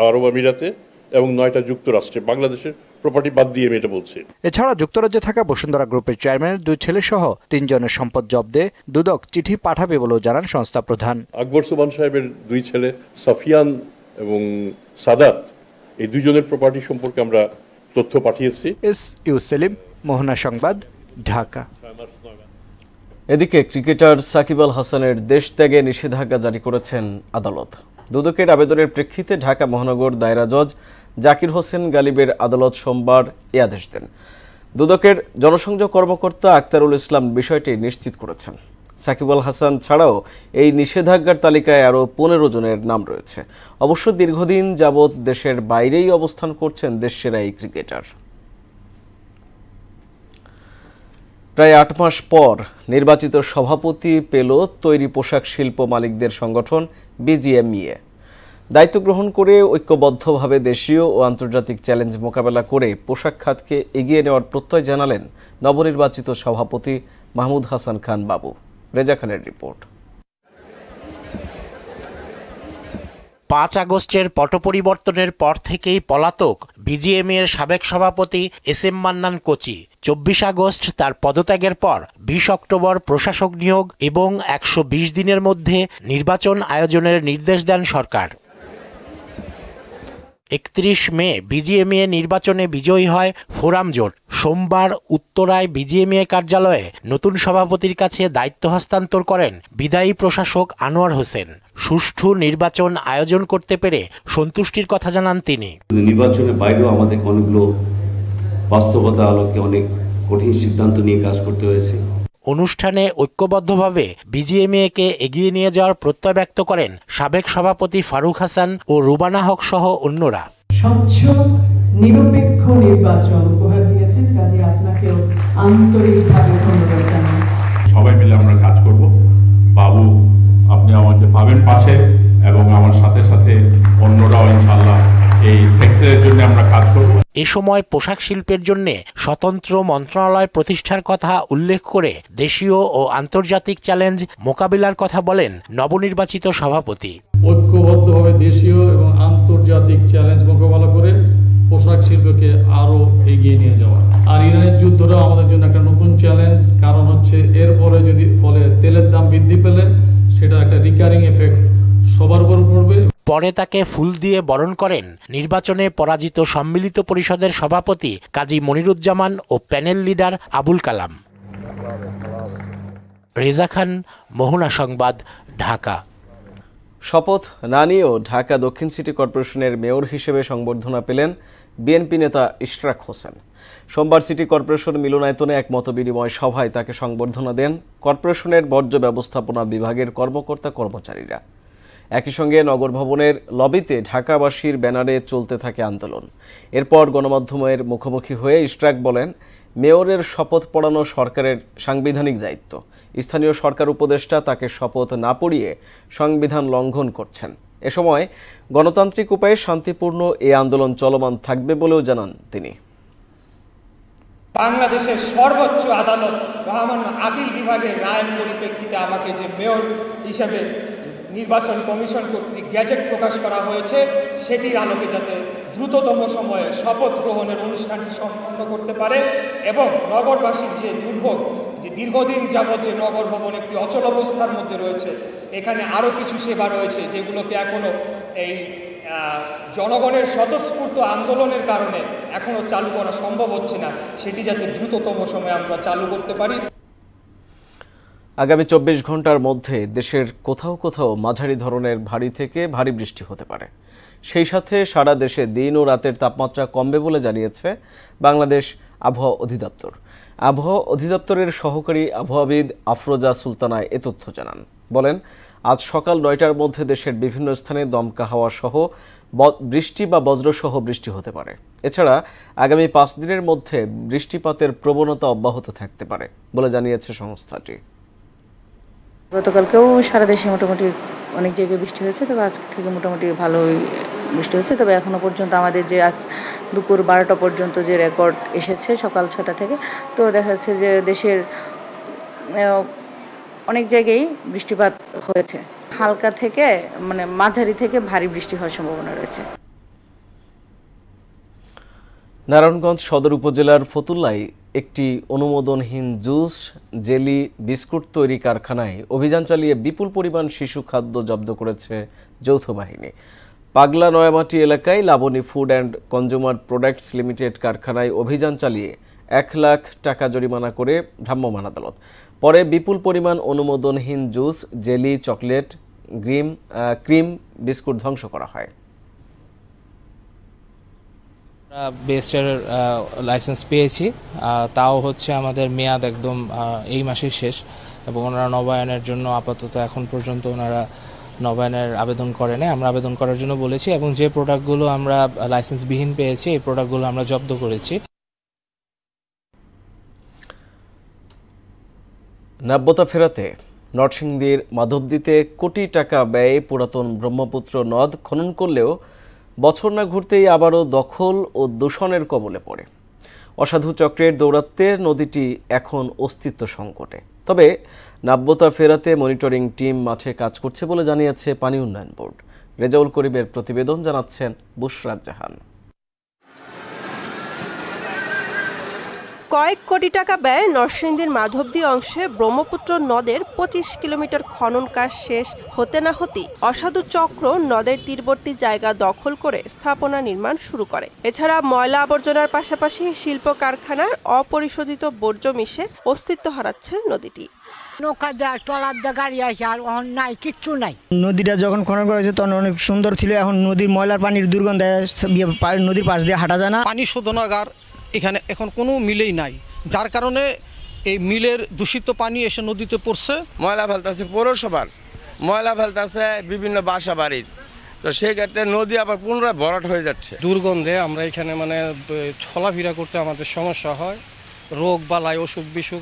[SPEAKER 26] আরব আমিরাতে এবং 9টা যুক্তরাষ্ট্রে। বাংলাদেশের প্রপার্টি বাদ দিয়ে আমি এটা বলছি।
[SPEAKER 8] এছাড়া যুক্তরাজ্যে থাকা বসুন্ধরা গ্রুপের চেয়ারম্যানের 2 ছেলে সহ 3 জনের সম্পদ জব্দে দুদক চিঠি পাঠাবে বলেও জানান সংস্থা প্রধান।
[SPEAKER 26] আকবর সুবহান সাহেবের 2 ছেলে সাফিয়ান এবং সাদাত, এই 2 জনের প্রপার্টি সম্পর্কে আমরা তথ্য পাঠিয়েছি।
[SPEAKER 8] ইউ সেলিম, মোহনা সংবাদ, ঢাকা।
[SPEAKER 1] এদিকে ক্রিকেটার সাকিব আল হাসানের দেশ ত্যাগে নিষেধাজ্ঞা জারি করেছেন আদালত। দুদকের আবেদনের প্রেক্ষিতে ঢাকা মহানগর দায়রা জজ জাকির হোসেন গালিবের আদালত সোমবার এ আদেশ দেন। দুদকের জনসংযোগ কর্মকর্তা আক্তারুল ইসলাম বিষয়টি নিশ্চিত করেছেন। সাকিব আল হাসান ছাড়াও এই নিষেধাজ্ঞার তালিকায় আরও 15 জনের নাম রয়েছে। অবশ্য দীর্ঘদিন যাবৎ দেশের বাইরেই অবস্থান করছেন দেশসেরা এই ক্রিকেটার। প্রায় 8 মাস পর নির্বাচিত সভাপতি পেল তৈরি পোশাক শিল্প মালিকদের সংগঠন বিজিএমইএ। দায়িত্ব গ্রহণ করে ঐক্যবদ্ধভাবে দেশীয় ও আন্তর্জাতিক চ্যালেঞ্জ মোকাবেলা করে পোশাক খাতকে এগিয়ে নেওয়ার প্রত্যয় জানালেন নবনির্বাচিত সভাপতি মাহমুদ হাসান খান বাবু। রেজা খানের রিপোর্ট।
[SPEAKER 5] 5 আগস্টের পট পরিবর্তনের পর থেকেই পলাতক বিজিএমইএর সাবেক সভাপতি এসএম মান্নান কোচি। 24 আগস্ট তার পদত্যাগের পর 20 অক্টোবর প্রশাসক নিয়োগ এবং 120 দিনের মধ্যে নির্বাচন আয়োজনের নির্দেশ দেন সরকার। 31 মে বিজিএমইএ নির্বাচনে বিজয়ী হয় ফোরাম জোট। সোমবার উত্তরায় বিজিএমইএ কার্যালয়ে নতুন সভাপতির কাছে দায়িত্ব হস্তান্তর করেন বিদায়ী প্রশাসক আনোয়ার হোসেন। সুষ্ঠু নির্বাচন আয়োজন করতে পেরে সন্তুষ্টির কথা জানান তিনি।
[SPEAKER 7] নির্বাচনের বাইরেও আমাদের অনেকগুলো বাস্তবতা আলোকে অনেক কঠিন সিদ্ধান্ত নিয়ে কাজ করতে হয়েছে।
[SPEAKER 5] অনুষ্ঠানে ঐক্যবদ্ধভাবে বিজিএমইএকে এগিয়ে নিয়ে যাওয়ার প্রত্যয় ব্যক্ত করেন সাবেক সভাপতি ফারুক হাসান ও রুবানা হক সহ অন্যরা।
[SPEAKER 9] স্বচ্ছ নিরপেক্ষ নির্বাচন উপহার দিয়েছেন, কাজে আপনাকেও আন্তরিকভাবে ধন্যবাদ জানাই।
[SPEAKER 10] সবাই মিলে আমরা কাজ করব। বাবু, আপনি আমাকে পাবেন পাশে এবং আমার সাথে সাথে অন্যরাও ইনশাআল্লাহ এই সেক্টরের জন্য আমরা কাজ করব।
[SPEAKER 5] এ সময় পোশাক শিল্পের জন্য স্বতন্ত্র মন্ত্রণালয় প্রতিষ্ঠার কথা উল্লেখ করে দেশীয় ও আন্তর্জাতিক চ্যালেঞ্জ মোকাবিলার কথা বলেন নবনির্বাচিত সভাপতি।
[SPEAKER 9] ঐক্যবদ্ধভাবে দেশীয় এবং আন্তর্জাতিক চ্যালেঞ্জ মোকাবেলা করে পোশাক শিল্পকে আরো এগিয়ে নিয়ে যাওয়া। আর ইরানের যুদ্ধটা আমাদের জন্য একটা নতুন চ্যালেঞ্জ, কারণ হচ্ছে এরপরে যদি ফলে তেলের দাম বৃদ্ধি পেলে সেটা একটা রিকারিং এফেক্ট সবার উপর পড়বে।
[SPEAKER 5] পরে তাকে ফুল দিয়ে বরণ করেন নির্বাচনে পরাজিত সম্মিলিত পরিষদের সভাপতি কাজী মনিরুজ্জামান ও প্যানেল লিডার আবুল কালাম। রেজা খান, মোহনা সংবাদ, ঢাকা।
[SPEAKER 1] শপথ না নিয়েও ঢাকা দক্ষিণ সিটি কর্পোরেশনের মেয়র হিসেবে সংবর্ধনা পেলেন বিএনপি নেতা ইশরাক হোসেন। সোমবার সিটি কর্পোরেশন মিলনায়তনে এক মতবিনিময় সভায় তাকে সংবর্ধনা দেন কর্পোরেশনের বর্জ্য ব্যবস্থাপনা বিভাগের কর্মকর্তা কর্মচারীরা। একই সঙ্গে নগর ভবনের লবিতে ঢাকাবাসীর ব্যানারে চলতে থাকে আন্দোলন। এরপর গণমাধ্যমের মুখোমুখি হয়ে ইশরাক বলেন, মেয়রের শপথ পড়ানো সরকারের সাংবিধানিক দায়িত্ব। স্থানীয় সরকার উপদেষ্টা তাকে শপথ না পড়িয়ে সংবিধান লঙ্ঘন করছেন। এ সময় গণতান্ত্রিক উপায়ে শান্তিপূর্ণ এই আন্দোলন চলমান থাকবে বলেও জানান তিনি।
[SPEAKER 12] বাংলাদেশের সর্বোচ্চ আদালত মহামান্য আপিল বিভাগের রায়ের পরিপ্রেক্ষিতে আমাকে যে মেয়র হিসেবে নির্বাচন কমিশন কর্তৃক গ্যাজেট প্রকাশ করা হয়েছে, সেটির আলোকে যাতে দ্রুততম সময়ে শপথ গ্রহণের অনুষ্ঠানটি সম্পন্ন করতে পারে এবং নগরবাসীর যে দুর্ভোগ, যে দীর্ঘদিন যাবৎ যে নগর ভবন একটি অচল অবস্থার মধ্যে রয়েছে, এখানে আরও কিছু সেবা রয়েছে যেগুলোকে এখনও এই জনগণের স্বতঃস্ফূর্ত আন্দোলনের কারণে এখনও চালু করা সম্ভব হচ্ছে না, সেটি যাতে দ্রুততম সময়ে আমরা চালু করতে পারি।
[SPEAKER 1] আগামী 24 ঘন্টার মধ্যে দেশের কোথাও কোথাও মাঝারি ধরনের ভারী থেকে ভারী বৃষ্টি হতে পারে। সেই সাথে সারা দেশে দিন ও রাতের তাপমাত্রা কমবে বলে জানিয়েছে বাংলাদেশ আবহাওয়া অধিদপ্তর। আবহাওয়া অধিদপ্তরের সহকারী আবহাওয়াবিদ আফরোজা সুলতানা এ তথ্য জানান। বলেন, আজ সকাল 9টার মধ্যে দেশের বিভিন্ন স্থানে দমকা হাওয়া সহ বৃষ্টি বা বজ্রসহ বৃষ্টি হতে পারে। এছাড়া আগামী 5 দিনের মধ্যে বৃষ্টিপাতের প্রবণতা অব্যাহত থাকতে পারে বলে জানিয়েছে সংস্থাটি।
[SPEAKER 11] গতকালকেও সারা দেশে মোটামুটি অনেক জায়গায় বৃষ্টি হয়েছে, তবে আজকে থেকে মোটামুটি ভালোই বৃষ্টি হয়েছে। তবে এখনও পর্যন্ত আমাদের যে আজ দুপুর 12টা পর্যন্ত যে রেকর্ড এসেছে সকাল 6টা থেকে, তো দেখা যাচ্ছে যে দেশের অনেক জায়গায় বৃষ্টিপাত হয়েছে। হালকা থেকে মাঝারি থেকে ভারী বৃষ্টি হওয়ার সম্ভাবনা রয়েছে।
[SPEAKER 1] নারায়ণগঞ্জ সদর উপজেলার ফতুল্লায় একটি অনুমোদনহীন জুস, জেলি, বিস্কুট তৈরি কারখানায় অভিযান চালিয়ে বিপুল পরিমাণ শিশু খাদ্য জব্দ করেছে যৌথ বাহিনী। পাগলা নয়ামাটি এলাকায় Laboni food and consumer products limited কারখানায় অভিযান চালিয়ে 1 লাখ টাকা জরিমানা করে ভ্রাম্যমাণ আদালত। পরে বিপুল পরিমাণ অনুমোদনহীন juice, jelly, chocolate, cream, biscuit ধ্বংস করা হয়।
[SPEAKER 13] বেস্টের লাইসেন্স পেয়েছি, তাও হচ্ছে আমাদের মেয়াদ একদম এই মাসের শেষ, এবং ওনারা নবায়নের জন্য আপাতত এখন পর্যন্ত ওনারা নবায়নের আবেদন করে নাই। আমরা আবেদন করার জন্য বলেছি, এবং যে প্রোডাক্টগুলো আমরা লাইসেন্সবিহীন পেয়েছি এই প্রোডাক্টগুলো আমরা জব্দ করেছি।
[SPEAKER 1] নাব্যতা ফেরাতে নরসিংদীর মাধবদীতে কোটি টাকা ব্যয়ে পুরাতন ব্রহ্মপুত্র নদ খনন করলেও বছর না ঘুরতেই আবারও দখল ও দূষণের কবলে পড়ে। অসাধু চক্রের দৌরাত্ম্যে নদীটি এখন অস্তিত্ব সংকটে। তবে নাব্যতা ফেরাতে মনিটরিং টিম মাঠে কাজ করছে বলে জানিয়েছে পানি উন্নয়ন বোর্ড। রেজাউল করিমের প্রতিবেদন, জানাচ্ছেন বুশরাত জাহান।
[SPEAKER 14] কয়েক কোটি টাকা ব্যয়ে নরসিংদীর মাধবদী অংশে ব্রহ্মপুত্র নদের 25 কিলোমিটার খনন কাজ শেষ হতে না হতেই অসাধু চক্র নদের তীরবর্তী জায়গা দখল করে স্থাপনা নির্মাণ শুরু করে। এছাড়া ময়লা আবর্জনার পাশাপাশি শিল্প কারখানার অপরিশোধিত বর্জ্য মিশে অস্তিত্ব হারাচ্ছে নদীটি।
[SPEAKER 16] নদীটা যখন খনন করা হয়েছে তখন অনেক সুন্দর ছিল, এখন নদীর ময়লার পানির দুর্গন্ধে নদীর পাশ দিয়ে হাঁটা যায় না।
[SPEAKER 17] পানি শোধনাগার এখানে এখন কোনো মিলেই নাই, যার কারণে এই মিলের দূষিত পানি এসে নদীতে পড়ছে।
[SPEAKER 18] ময়লা ফেলতেছে পৌরসভার, ময়লা ফেলতেছে বিভিন্ন বাসা বাড়ির, তো সেই ক্ষেত্রে নদী আবার পুনরায় ভরাট হয়ে যাচ্ছে।
[SPEAKER 19] দুর্গন্ধে আমরা এখানে চলাফেরা করতে আমাদের সমস্যা হয়, রোগ বালাই অসুখ বিসুখ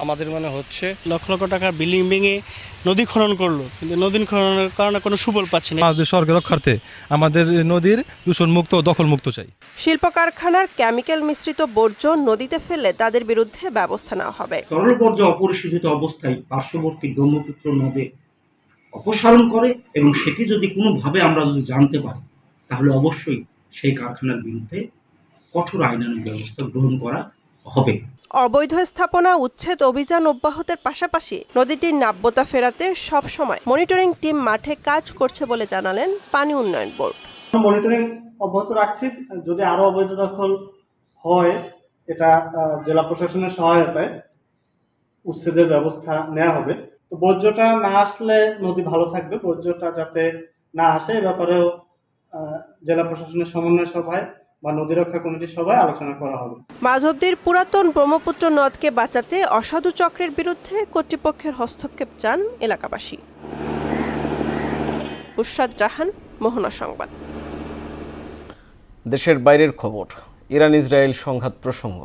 [SPEAKER 19] আমাদের হচ্ছে।
[SPEAKER 22] লক্ষ লক্ষ টাকার বিল্ডিং ভেঙে নদী খনন করলো, কিন্তু নদী খননের কারণে কোনো সুফল পাচ্ছি না।
[SPEAKER 27] আমাদের সরকার রক্ষার্থে আমাদের নদীর দূষণ মুক্ত, দখল মুক্ত চাই।
[SPEAKER 14] শিল্প কারখানার কেমিক্যাল মিশ্রিত বর্জ্য নদীতে ফেললে তাদের বিরুদ্ধে ব্যবস্থা নেওয়া হবে।
[SPEAKER 28] তরল বর্জ্য অপরিশোধিত অবস্থায় পার্শ্ববর্তী ব্রহ্মপুত্র নদে অপসারণ করে, এবং সেটি যদি কোনোভাবে আমরা জানতে পারি তাহলে অবশ্যই সেই কারখানার বিরুদ্ধে কঠোর আইনানুগ ব্যবস্থা গ্রহণ করা হবে।
[SPEAKER 14] অবৈধ স্থাপনা উচ্ছেদ অভিযান অব্যাহতের পাশাপাশি নদীটির নাব্যতা ফেরাতে সব সময় মনিটরিং টিম মাঠে কাজ করছে বলে জানালেন পানি উন্নয়ন বোর্ড।
[SPEAKER 29] মনিটরিং অব্যাহত রাখছি, যদি আরো অবৈধ দখল হয় এটা জেলা প্রশাসনের সহায়তায় উচ্ছেদের ব্যবস্থা নেওয়া হবে। তো বর্জ্যটা না আসলে নদী ভালো থাকবে, বর্জ্যটা যাতে না আসে এ ব্যাপারেও জেলা প্রশাসনের সমন্বয় সভায় বা নদী রক্ষা কমিটির সভায় আলোচনা করা হবে।
[SPEAKER 14] মাধবদীর পুরাতন ব্রহ্মপুত্র নদকে বাঁচাতে অসাধু চক্রের বিরুদ্ধে কর্তৃপক্ষের হস্তক্ষেপ চান এলাকাবাসী। বুশরাত জাহান, মোহনা সংবাদ।
[SPEAKER 1] দেশের বাইরের খবর, ইরান ইসরায়েল সংঘাত প্রসঙ্গ।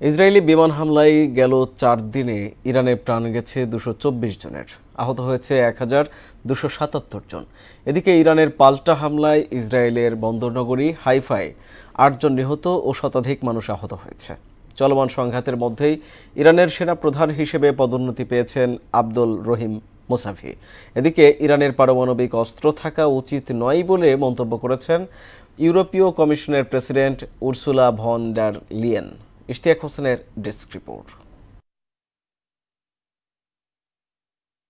[SPEAKER 1] ইসরায়েলি বিমান হামলায় গেল 4 দিনে ইরানে প্রাণ গেছে 224 জনের, আহত হয়েছে 1277 জন। এদিকে ইরানের পাল্টা হামলায় ইসরায়েলের বন্দরনগরী হাইফায় 8 জন নিহত ও শতাধিক মানুষ আহত হয়েছে। চলমান সংঘাতের মধ্যেই ইরানের সেনা প্রধান হিসেবে পদোন্নতি পেয়েছেন আব্দুল রহিম মোসাভি। এদিকে ইরানের পারমাণবিক অস্ত্র থাকা উচিত নয় বলে মন্তব্য করেছেন ইউরোপীয় কমিশনের president Ursula von der Leyen. Ishtiaq হোসেনের ডেস্ক রিপোর্ট।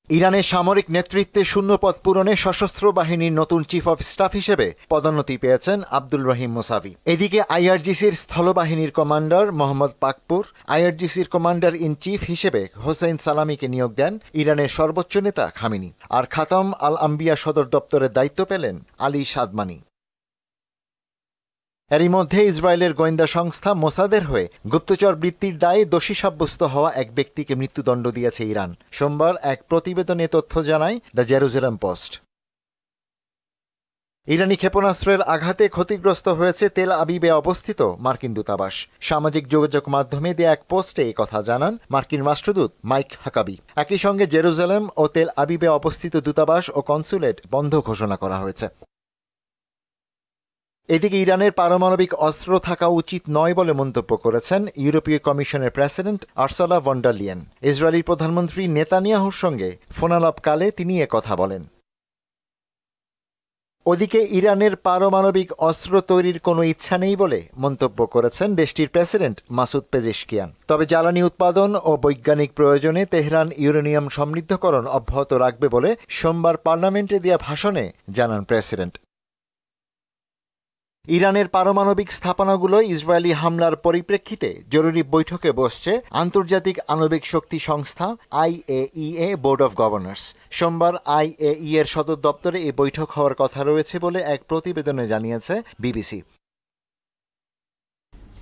[SPEAKER 2] ইরানের সামরিক নেতৃত্বে শূন্যপদ পূরণে সশস্ত্র বাহিনীর নতুন চিফ অফ স্টাফ হিসেবে পদোন্নতি পেয়েছেন আব্দুল রহিম মুসাভি। এদিকে আইআরজিসির স্থলবাহিনীর কমান্ডার মোহাম্মদ পাকপুর আইআরজিসির কমান্ডার ইন চিফ হিসেবে হোসেইন সালামিকে নিয়োগ দেন ইরানের সর্বোচ্চ নেতা খামেনি। আর খাতম আল আম্বিয়া সদর দপ্তরের দায়িত্ব পেলেন আলী সাদমানি। এরই মধ্যে ইসরায়েলের গোয়েন্দা সংস্থা মোসাদের হয়ে গুপ্তচর বৃত্তির দায়ে দোষী সাব্যস্ত হওয়া এক ব্যক্তিকে মৃত্যুদণ্ড দিয়েছে ইরান। সোমবার এক প্রতিবেদনে তথ্য জানায় দ্য জেরুজালেম পোস্ট। ইরানি ক্ষেপণাস্ত্রের আঘাতে ক্ষতিগ্রস্ত হয়েছে তেল আবিবে অবস্থিত মার্কিন দূতাবাস। সামাজিক যোগাযোগ মাধ্যমে দেয়া এক পোস্টে এই কথা জানান মার্কিন রাষ্ট্রদূত মাইক হাকাবি। একই সঙ্গে জেরুজালেম ও তেল আবিবে অবস্থিত দূতাবাস ও কনসুলেট বন্ধ ঘোষণা করা হয়েছে। এদিকে ইরানের পারমাণবিক অস্ত্র থাকা উচিত নয় বলে মন্তব্য করেছেন ইউরোপীয় কমিশনের president Ursula von der Leyen. ইসরায়েলি প্রধানমন্ত্রী নেতানিয়াহুর সঙ্গে ফোনালাপকালে তিনি একথা বলেন। ওদিকে ইরানের পারমাণবিক অস্ত্র তৈরির কোনো ইচ্ছা নেই বলে মন্তব্য করেছেন দেশটির প্রেসিডেন্ট মাসুদ পেজেশকিয়ান। তবে জ্বালানি উৎপাদন ও বৈজ্ঞানিক প্রয়োজনে তেহরান ইউরেনিয়াম সমৃদ্ধকরণ অব্যাহত রাখবে বলে সোমবার পার্লামেন্টে দেয়া ভাষণে জানান প্রেসিডেন্ট। ইরানের পারমাণবিক স্থাপনাগুলো ইসরায়েলি হামলার পরিপ্রেক্ষিতে জরুরি বৈঠকে বসছে আন্তর্জাতিক আণবিক শক্তি সংস্থা IAEA বোর্ড অব গভর্নর্স। সোমবার IAEA এর সদর দপ্তরে এই বৈঠক হওয়ার কথা রয়েছে বলে এক প্রতিবেদনে জানিয়েছে বিবিসি।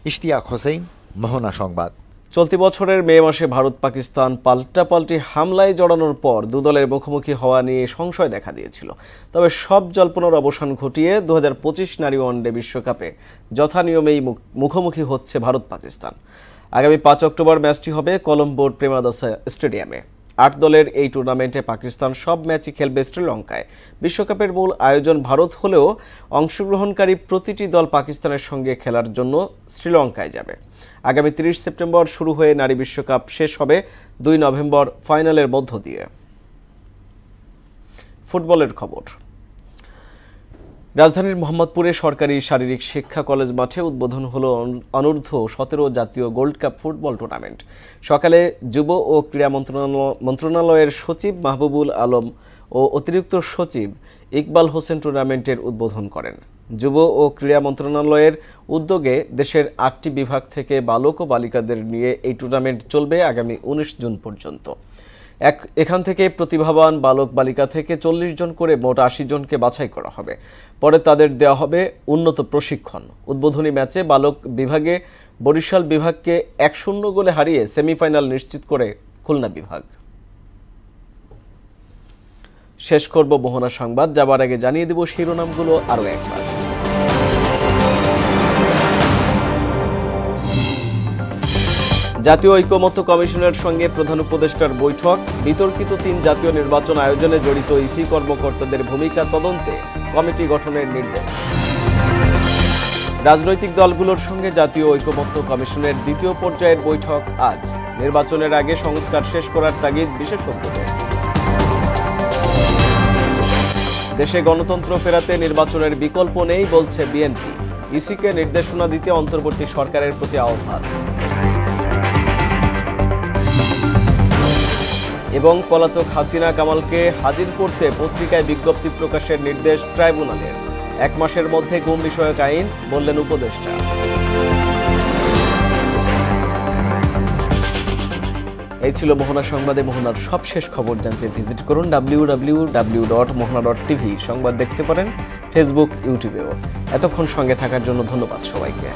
[SPEAKER 2] ইশতিয়াক হোসেন, মোহনা সংবাদ।
[SPEAKER 1] চলতি বছরের মে মাসে ভারত পাকিস্তান পাল্টাপাল্টি হামলায় জড়ানোর পর দুদলের মুখোমুখি হওয়া নিয়ে সংশয় দেখা দিয়েছিল। তবে সব জল্পনার অবসান ঘটিয়ে 2025 নারী ওয়ানডে বিশ্বকাপে যথানিয়মেই মুখোমুখি হচ্ছে ভারত পাকিস্তান। আগামী 5 অক্টোবর ম্যাচটি হবে কলম্বোর প্রেমাদাসা স্টেডিয়ামে। 8 দলের এই টুর্নামেন্টে পাকিস্তান সব ম্যাচই খেলবে শ্রীলঙ্কায়। বিশ্বকাপের মূল আয়োজন ভারত হলেও অংশগ্রহণকারী প্রতিটি দল পাকিস্তানের সঙ্গে খেলার জন্য শ্রীলঙ্কায় যাবে। আগামী 30 সেপ্টেম্বর শুরু হয়ে নারী বিশ্বকাপ শেষ হবে 2 নভেম্বর ফাইনালের মধ্য দিয়ে। ফুটবলের খবর। রাজধানীর মোহাম্মদপুরে সরকারি শারীরিক শিক্ষা কলেজ মাঠে উদ্বোধন হলো অনূর্ধ্ব 17 জাতীয় গোল্ড কাপ ফুটবল টুর্নামেন্ট। সকালে যুব ও ক্রীড়া মন্ত্রণালয়ের সচিব মাহবুবুল আলম ও অতিরিক্ত সচিব ইকবাল হোসেন টুর্নামেন্টের উদ্বোধন করেন। যুব ও ক্রীড়া মন্ত্রণালয়ের উদ্যোগে দেশের 8টি বিভাগ থেকে বালক ও বালিকাদের নিয়ে এই টুর্নামেন্ট চলবে আগামী 19 জুন পর্যন্ত। এখান থেকে প্রতিভাবান বালক বালিকা থেকে 40 জন করে মোট 80 জনকে বাছাই করা হবে। পরে তাদের দেওয়া হবে উন্নত প্রশিক্ষণ। উদ্বোধনী ম্যাচে বালক বিভাগে বরিশাল বিভাগকে 1-0 গোলে হারিয়ে সেমিফাইনাল নিশ্চিত করে খুলনা বিভাগ। শেষ করব মোহনা সংবাদ। যাবার আগে জানিয়ে দেব শিরোনামগুলো আরও একবার। জাতীয় ঐকমত্য কমিশনের সঙ্গে প্রধান উপদেষ্টার বৈঠক। বিতর্কিত 3 জাতীয় নির্বাচন আয়োজনে জড়িত ইসি কর্মকর্তাদের ভূমিকা তদন্তে কমিটি গঠনের নির্দেশ। রাজনৈতিক দলগুলোর সঙ্গে জাতীয় ঐকমত্য কমিশনের 2য় পর্যায়ের বৈঠক আজ। নির্বাচনের আগে সংস্কার শেষ করার তাগিদ বিশেষজ্ঞদের। দেশে গণতন্ত্র ফেরাতে নির্বাচনের বিকল্প নেই বলছে বিএনপি। ইসিকে নির্দেশনা দিতে অন্তর্বর্তী সরকারের প্রতি আহ্বান। এবং পলাতক হাসিনা কামালকে হাজির করতে পত্রিকায় বিজ্ঞপ্তি প্রকাশের নির্দেশ ট্রাইব্যুনালের। 1 মাসের মধ্যে গুম বিষয়ক আইন, বললেন উপদেষ্টা। এই ছিল মোহনা সংবাদে। মোহনার সবশেষ খবর জানতে ভিজিট করুন www.mohana.tv। সংবাদ দেখতে পারেন ফেসবুক, ইউটিউবেও। এতক্ষণ সঙ্গে থাকার জন্য ধন্যবাদ সবাইকে।